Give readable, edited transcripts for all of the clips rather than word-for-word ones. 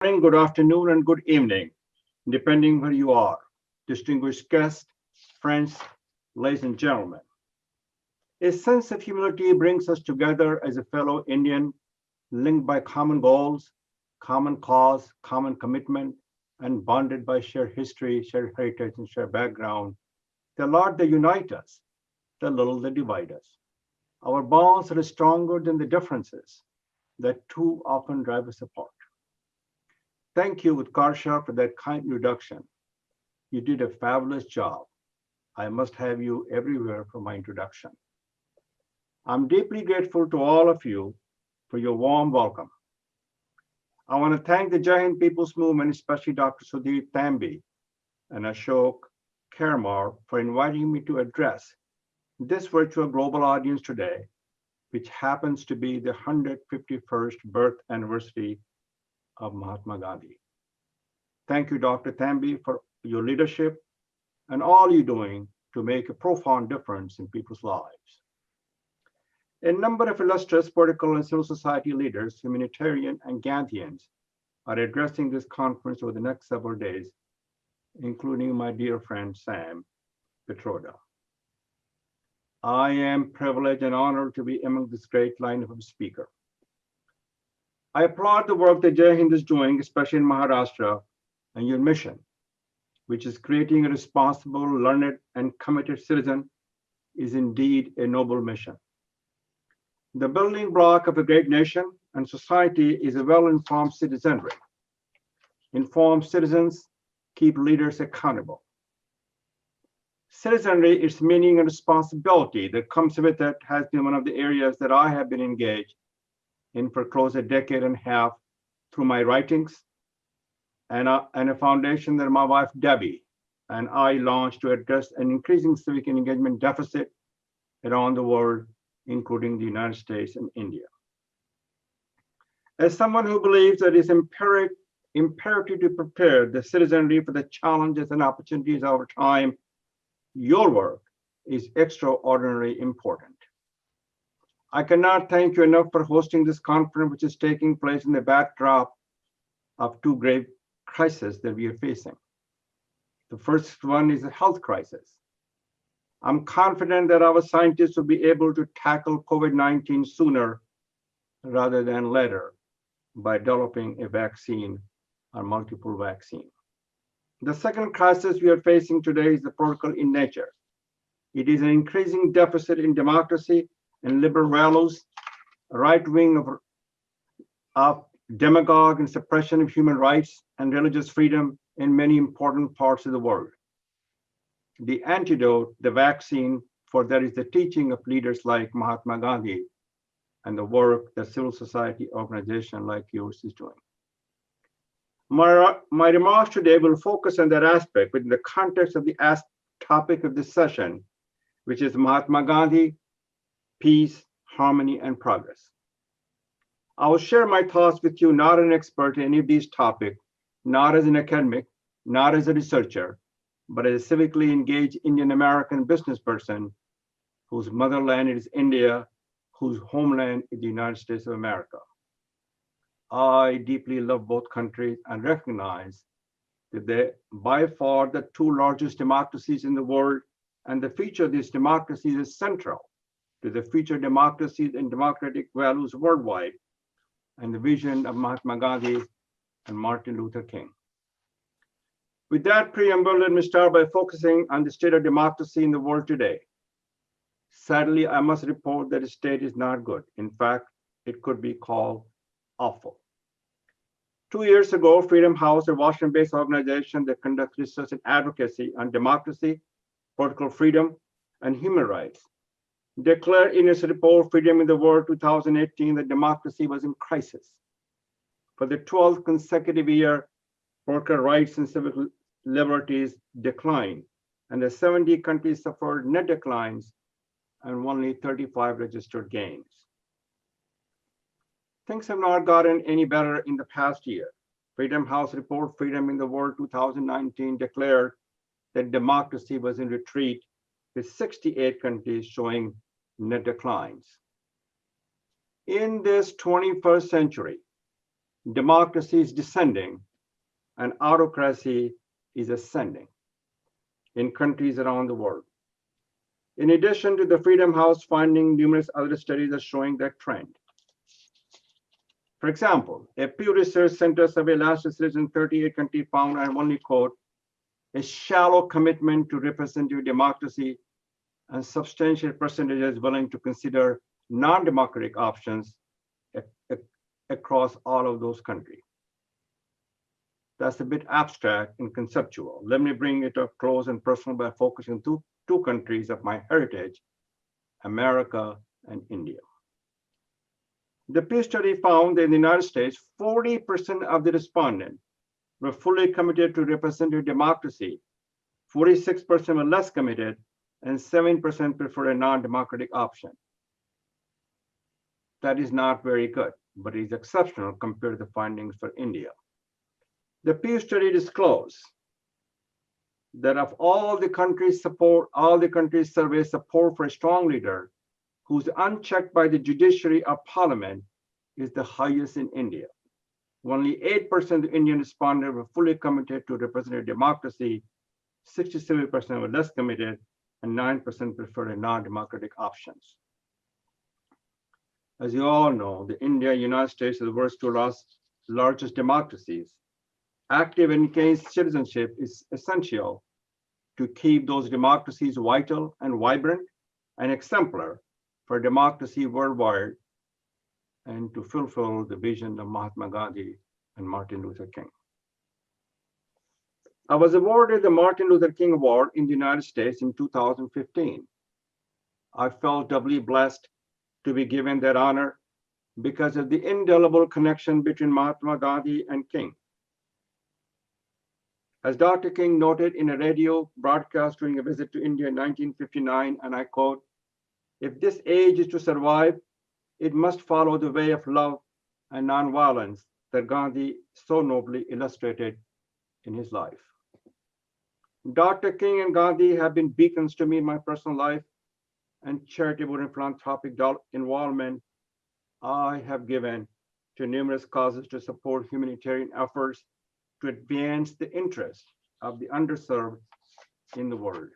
Morning, good afternoon, and good evening, depending where you are. Distinguished guests, friends, ladies and gentlemen. A sense of humility brings us together as a fellow Indian, linked by common goals, common cause, common commitment, and bonded by shared history, shared heritage, and shared background. The lot that unite us, the little that divide us. Our bonds are stronger than the differences that too often drive us apart. Thank you, Utkarsha, for that kind introduction. You did a fabulous job. I must have you everywhere for my introduction. I'm deeply grateful to all of you for your warm welcome. I want to thank the Jaihind People's Movement, especially Dr. Sudhir Thambi and Ashok Karamar for inviting me to address this virtual global audience today, which happens to be the 151st birth anniversary of Mahatma Gandhi. Thank you, Dr. Thambi, for your leadership and all you're doing to make a profound difference in people's lives. A number of illustrious political and civil society leaders, humanitarian and Gandhians, are addressing this conference over the next several days, including my dear friend Sam Petroda. I am privileged and honored to be among this great lineup of speakers. I applaud the work that Jaihind is doing, especially in Maharashtra, and your mission, which is creating a responsible, learned, and committed citizen, is indeed a noble mission. The building block of a great nation and society is a well-informed citizenry. Informed citizens keep leaders accountable. Citizenry, its meaning and responsibility that comes with it, has been one of the areas that I have been engaged in for close a decade and a half through my writings and a foundation that my wife Debbie and I launched to address an increasing civic engagement deficit around the world, including the United States and India. As someone who believes that it's imperative to prepare the citizenry for the challenges and opportunities of our time, your work is extraordinarily important. I cannot thank you enough for hosting this conference, which is taking place in the backdrop of two grave crises that we are facing. The first one is a health crisis. I'm confident that our scientists will be able to tackle COVID-19 sooner rather than later by developing a vaccine or multiple vaccines. The second crisis we are facing today is the political in nature. It is an increasing deficit in democracy and liberal values, a right wing of demagogue and suppression of human rights and religious freedom in many important parts of the world. The antidote, the vaccine for that is the teaching of leaders like Mahatma Gandhi and the work that civil society organization like yours is doing. My remarks today will focus on that aspect within the context of the topic of this session, which is Mahatma Gandhi, peace, harmony, and progress. I will share my thoughts with you, not an expert in any of these topics, not as an academic, not as a researcher, but as a civically engaged Indian American business person whose motherland is India, whose homeland is the United States of America. I deeply love both countries and recognize that they're by far the two largest democracies in the world, and the future of these democracies is central to the future democracies and democratic values worldwide, and the vision of Mahatma Gandhi and Martin Luther King. With that preamble, let me start by focusing on the state of democracy in the world today. Sadly, I must report that the state is not good. In fact, it could be called awful. 2 years ago, Freedom House, a Washington-based organization that conducts research and advocacy on democracy, political freedom, and human rights, declared in its report, Freedom in the World 2018, that democracy was in crisis. For the 12th consecutive year, worker rights and civil liberties declined, and the 70 countries suffered net declines and only 35 registered gains. Things have not gotten any better in the past year. Freedom House report, Freedom in the World 2019, declared that democracy was in retreat, with 68 countries showing net declines. In this 21st century, democracy is descending and autocracy is ascending in countries around the world. In addition to the Freedom House finding, numerous other studies are showing that trend. For example, a Pew Research Center survey last year in 38 countries found, and only quote, a shallow commitment to representative democracy and substantial percentages willing to consider non-democratic options across all of those countries. That's a bit abstract and conceptual. Let me bring it up close and personal by focusing on two countries of my heritage, America and India. The Pew study found that in the United States, 40% of the respondents were fully committed to representative democracy, 46% were less committed, and 7% preferred a non-democratic option. That is not very good, but it is exceptional compared to the findings for India. The Pew study disclosed that of all the countries surveyed support for a strong leader who's unchecked by the judiciary or parliament is the highest in India. Only 8% of Indian respondents were fully committed to representative democracy, 67% were less committed, and 9% preferred non-democratic options. As you all know, the United States are the world's two largest democracies. Active and engaged citizenship is essential to keep those democracies vital and vibrant and exemplar for democracy worldwide and to fulfill the vision of Mahatma Gandhi and Martin Luther King. I was awarded the Martin Luther King Award in the United States in 2015. I felt doubly blessed to be given that honor because of the indelible connection between Mahatma Gandhi and King. As Dr. King noted in a radio broadcast during a visit to India in 1959, and I quote, "If this age is to survive, it must follow the way of love and nonviolence that Gandhi so nobly illustrated in his life." Dr. King and Gandhi have been beacons to me in my personal life and charitable and philanthropic involvement I have given to numerous causes to support humanitarian efforts to advance the interests of the underserved in the world.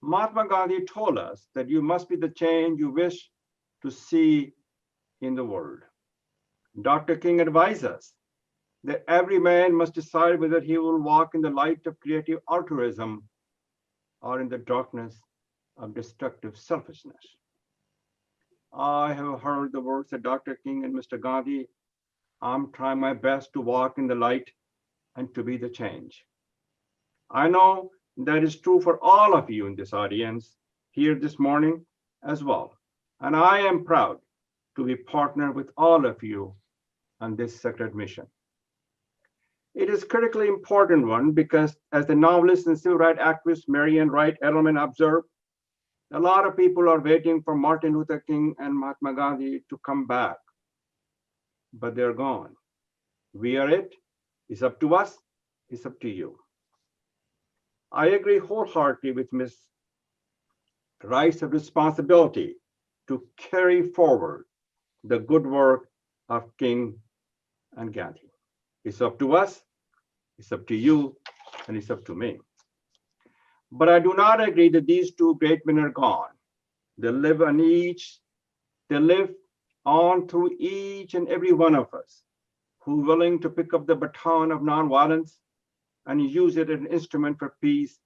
Mahatma Gandhi told us that you must be the change you wish to see in the world. Dr. King advised us that every man must decide whether he will walk in the light of creative altruism or in the darkness of destructive selfishness. I have heard the words of Dr. King and Mr. Gandhi. I'm trying my best to walk in the light and to be the change. I know that is true for all of you in this audience here this morning as well. And I am proud to be partnered with all of you on this sacred mission. It is critically important one because as the novelist and civil rights activist Marian Wright Edelman observed, a lot of people are waiting for Martin Luther King and Mahatma Gandhi to come back, but they're gone. We are it. It's up to us. It's up to you. I agree wholeheartedly with Ms. Wright's responsibility to carry forward the good work of King and Gandhi. It's up to us, it's up to you, and it's up to me. But I do not agree that these two great men are gone. They live on through each and every one of us who are willing to pick up the baton of nonviolence and use it as an instrument for peace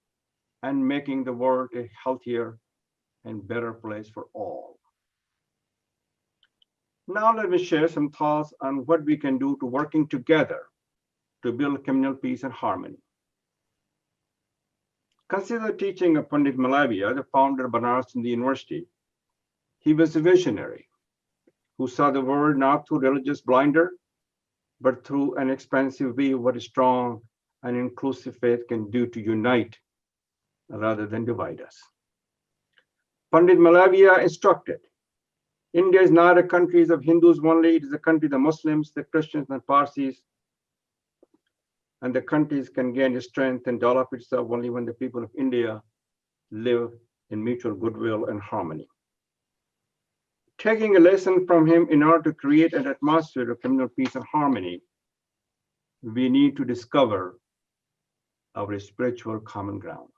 and making the world a healthier and better place for all. Now let me share some thoughts on what we can do to working together to build communal peace and harmony. Consider the teaching of Pandit Malavia, the founder of Banaras Hindu University. He was a visionary who saw the world not through religious blinder, but through an expansive view of what a strong and inclusive faith can do to unite rather than divide us. Pandit Malavia instructed, India is not a country of Hindus only, it is a country of the Muslims, the Christians, and Parsis. And the countries can gain strength and develop itself only when the people of India live in mutual goodwill and harmony. Taking a lesson from him in order to create an atmosphere of communal peace and harmony, we need to discover our spiritual common ground.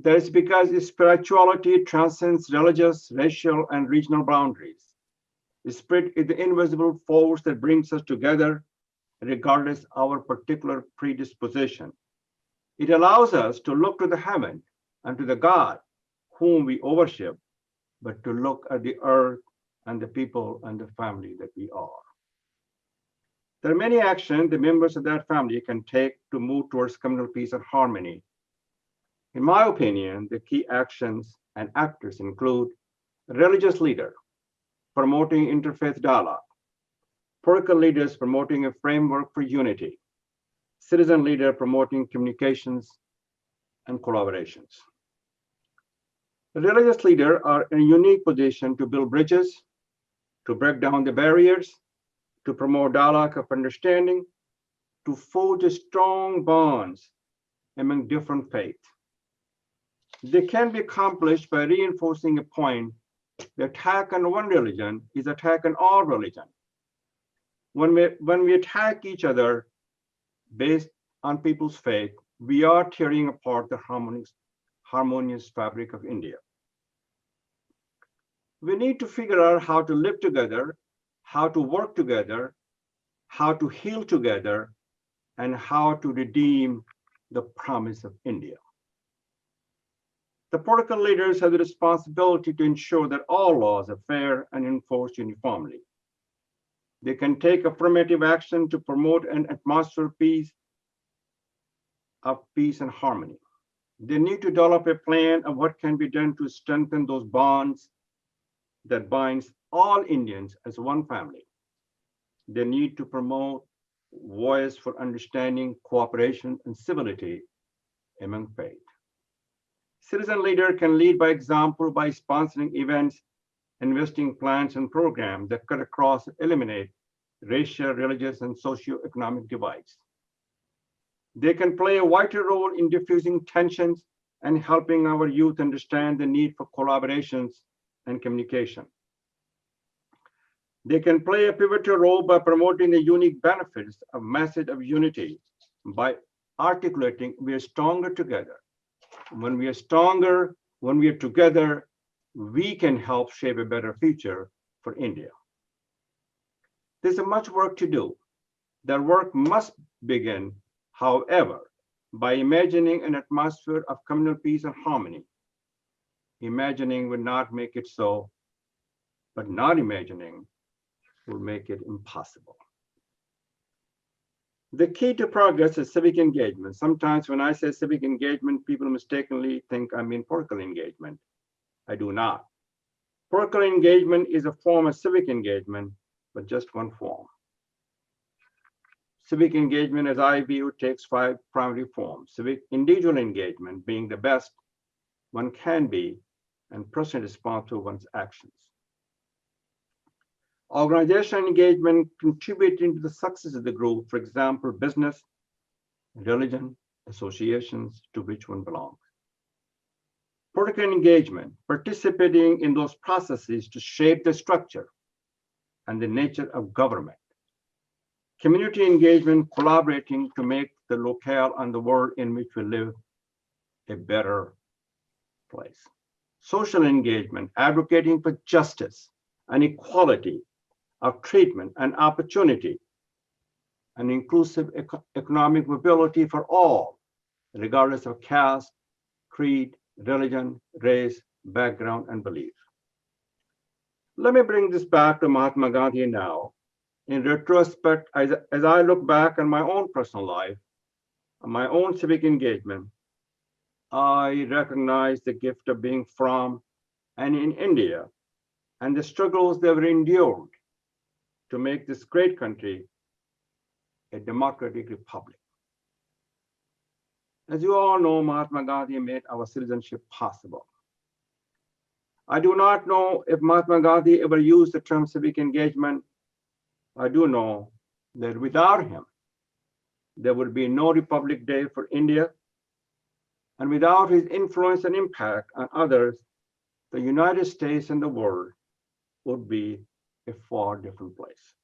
That is because spirituality transcends religious, racial, and regional boundaries. The spirit is the invisible force that brings us together regardless of our particular predisposition. It allows us to look to the heaven and to the God whom we worship, but to look at the earth and the people and the family that we are. There are many actions the members of that family can take to move towards communal peace and harmony. In my opinion, the key actions and actors include religious leader promoting interfaith dialogue, political leaders promoting a framework for unity, citizen leader promoting communications and collaborations. The religious leaders are in a unique position to build bridges, to break down the barriers, to promote dialogue of understanding, to forge strong bonds among different faiths. They can be accomplished by reinforcing a point: the attack on one religion is attack on all religion. When we attack each other based on people's faith, we are tearing apart the harmonious fabric of India. We need to figure out how to live together, how to work together, how to heal together, and how to redeem the promise of India. The political leaders have the responsibility to ensure that all laws are fair and enforced uniformly. They can take affirmative action to promote an atmosphere of peace and harmony. They need to develop a plan of what can be done to strengthen those bonds that binds all Indians as one family. They need to promote voice for understanding, cooperation, and civility among faith. Citizen leader can lead by example by sponsoring events, investing plans and programs that cut across and eliminate racial, religious, and socioeconomic divides. They can play a vital role in diffusing tensions and helping our youth understand the need for collaborations and communication. They can play a pivotal role by promoting the unique benefits of message of unity by articulating we are stronger together. When we are stronger, when we are together, we can help shape a better future for India. There's much work to do. That work must begin, however, by imagining an atmosphere of communal peace and harmony. Imagining will not make it so, but not imagining will make it impossible. The key to progress is civic engagement. Sometimes when I say civic engagement, people mistakenly think I mean political engagement. I do not. Political engagement is a form of civic engagement, but just one form. Civic engagement, as I view, takes 5 primary forms. Civic individual engagement being the best one can be and personally responsible for one's actions. Organizational engagement contributing to the success of the group, for example, business, religion, associations to which one belongs. Political engagement, participating in those processes to shape the structure and the nature of government. Community engagement, collaborating to make the locale and the world in which we live a better place. Social engagement, advocating for justice and equality of treatment and opportunity, and inclusive economic mobility for all, regardless of caste, creed, religion, race, background, and belief. Let me bring this back to Mahatma Gandhi now. In retrospect, as I look back on my own personal life, on my own civic engagement, I recognize the gift of being from and in India and the struggles that were endured to make this great country a democratic republic. As you all know, Mahatma Gandhi made our citizenship possible. I do not know if Mahatma Gandhi ever used the term civic engagement. I do know that without him, there would be no Republic Day for India. And without his influence and impact on others, the United States and the world would be a far different place.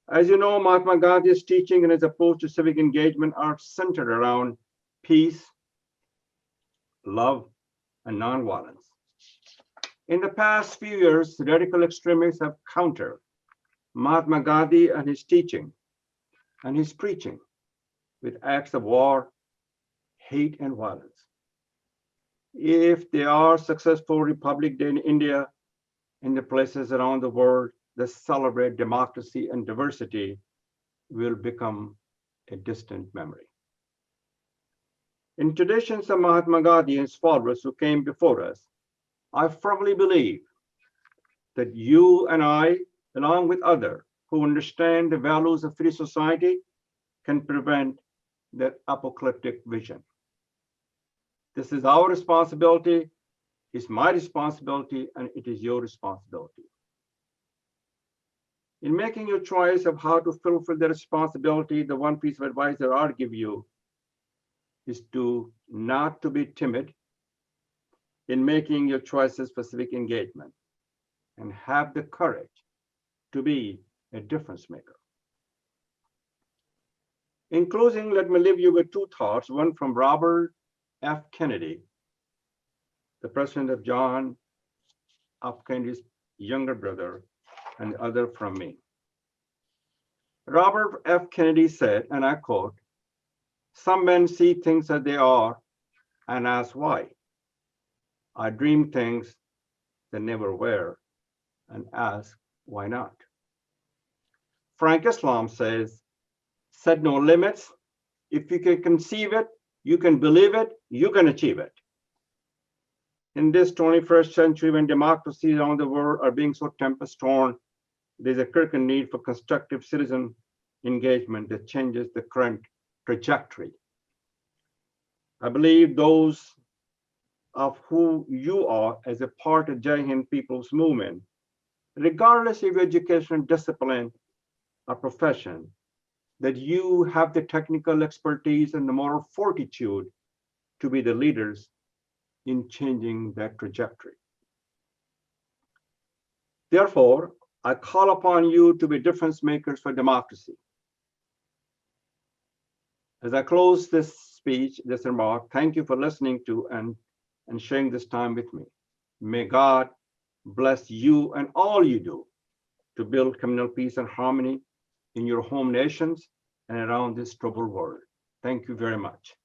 As you know, Mahatma Gandhi's teaching and his approach to civic engagement are centered around peace, love, and nonviolence. In the past few years, radical extremists have countered Mahatma Gandhi and his teaching and his preaching with acts of war, hate, and violence. If they are successful, Republic Day in India and the places around the world that celebrate democracy and diversity will become a distant memory. In traditions of Mahatma Gandhi and his followers who came before us, I firmly believe that you and I, along with others who understand the values of free society, can prevent that apocalyptic vision. This is our responsibility, it's my responsibility, and it is your responsibility. In making your choice of how to fulfill the responsibility, the one piece of advice that I'll give you is not to be timid in making your choices for civic engagement, and have the courage to be a difference maker. In closing, let me leave you with two thoughts, one from Robert F. Kennedy, the president of John F. Kennedy's younger brother, and the other from me. Robert F. Kennedy said, and I quote, "Some men see things as they are and ask why. I dream things that never were and ask why not." Frank Islam says, "Set no limits. If you can conceive it, you can believe it, you can achieve it." In this 21st century, when democracies around the world are being so tempest-torn, there's a critical need for constructive citizen engagement that changes the current trajectory. I believe those of who you are as a part of Jaihind people's movement, regardless of your education, discipline, or profession, that you have the technical expertise and the moral fortitude to be the leaders in changing that trajectory. Therefore, I call upon you to be difference makers for democracy. As I close this speech, this remark, thank you for listening to and sharing this time with me. May God bless you and all you do to build communal peace and harmony in your home nations and around this troubled world. Thank you very much.